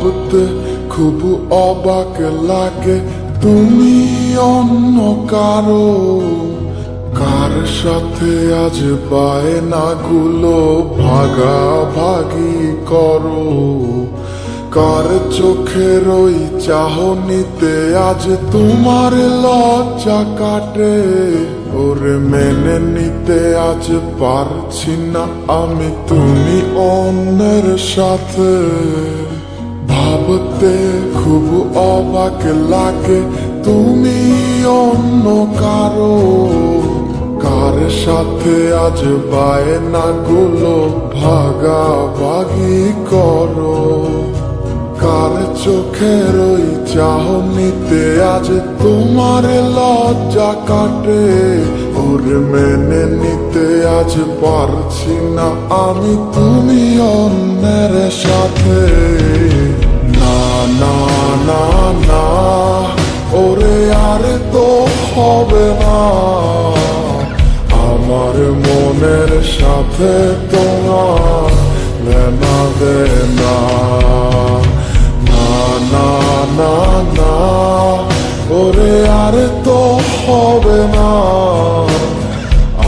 ভাবতে খুব অবাক লাগে তুমি অন্য কারো, কার সাথে আজ বায়নাগুলো ভাগাভাগি করো, কার চোখের ওই চাহনিতে আজ তোমার লজ্জা কাটে। ওরে মেনে নিতে আজ পারছি না আমি তুমি অন্যের সাথে, ভাবতে খুব অবাক লাগে তুমি অন্য কারো, কার সাথে আজ বায়নাগুলো ভাগাভাগি করো, কার চোখের ওই চাহনিতে আজ তোমার লজ্জা কাটে। ওরে মেনে নিতে আজ পারছি না আমি তুমি অন্যের সাথে। না না না না ওরে আর তো হবে না, আমার মনের সাথে তোমার লেনা দেনা। না না না না ওরে আর তো হবে না,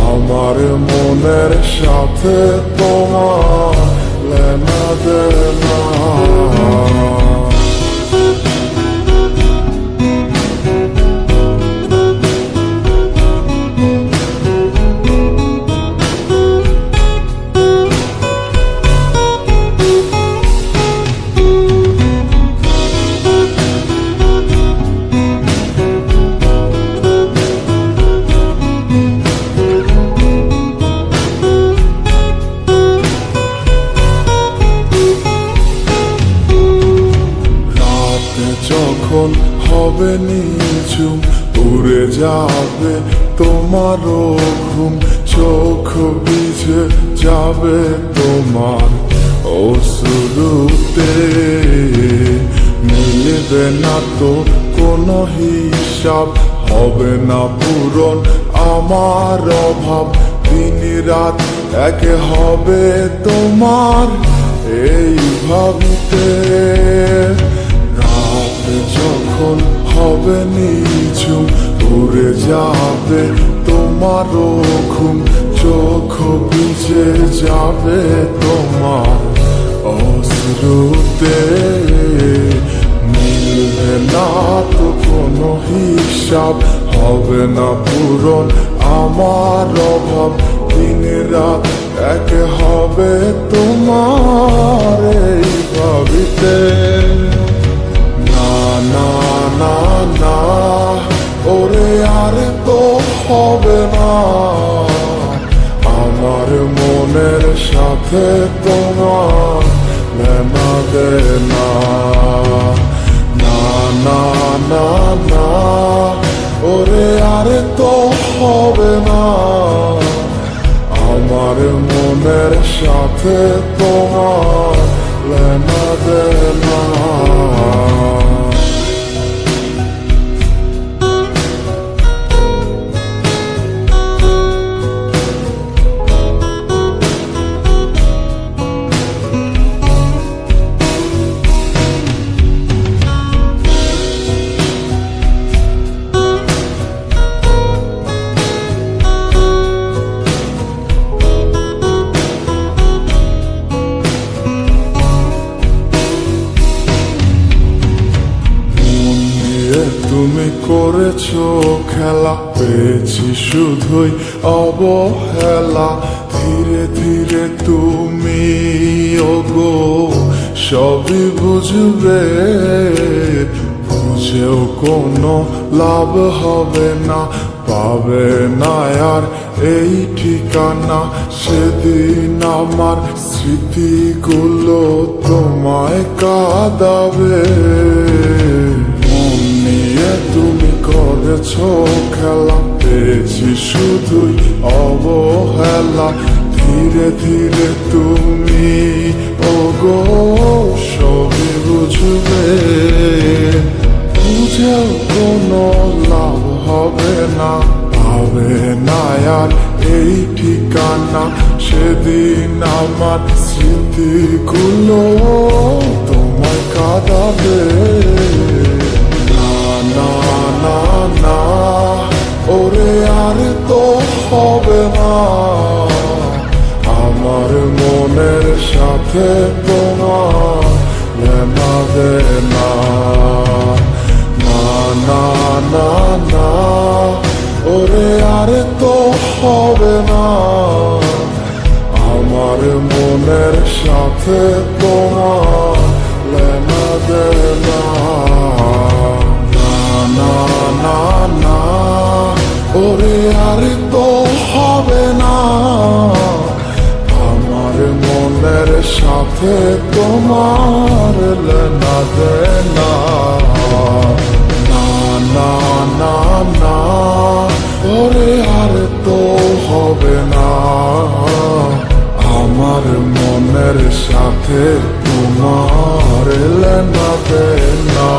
আমার মনের সাথে তোমার লেনা দেনা। যখন হবে নিঝুম উড়ে যাবে তোমারও ঘুম, চোখ ভিজে যাবে তোমার অশ্রুতে, মিলবে না তো কোনো হিসাব, হবে না পূরণ আমার অভাব, দিন রাত এক হবে তোমার এই ভাবিতে। যখন হবে নিঝুম উড়ে যাবে তোমারও ঘুম, চোখ ভিজে যাবে তোমার অশ্রুতে, মিলবে না তো কোনো হিসাব, হবে না পূরণ আমার অভাব, দিন রাত এক হবে তোমার এই ভাবিতে। না না না ওরে আর তো হবে না, আমার মনের সাথে তোমার লেনা দেনা। না না না না ওরে আর তো হবে না, আমার মনের সাথে তোমার লেনা দেনা। তুমি করেছো খেলা, পেয়েছি শুধুই অবহেলা, ধীরে ধীরে তুমি ওগো সবই বুঝবে, বুঝেও কোনো লাভ হবে না, পাবে না আর এই ঠিকানা। সেদিন আমার স্মৃতিগুলো তোমায় কাঁদাবে, তুমি করেছো খেলা, পেয়েছি শুধুই অবহেলা, ধীরে ধীরে তুমি ওগো সবই বুঝবে, বুঝেও কোনো লাভ হবে না, পাবে না আর এই ঠিকানা। সেদিন আমার স্মৃতিগুলো তোমায় কাঁদা যাবে না না না না ওরে আর তো হবে না আমার মনের সাথে তোমার লেনা দেনা না না না না ওরে আর তো হবে না আমার মনের সাথে তোমার লেনা দেনা না না না না ওরে আর তো হবে না আমার মনের সাথে তোমার লেনা দেনা না না না না ওরে আর তো হবে না আমার মনের সাথে তোমার লেনা দেনা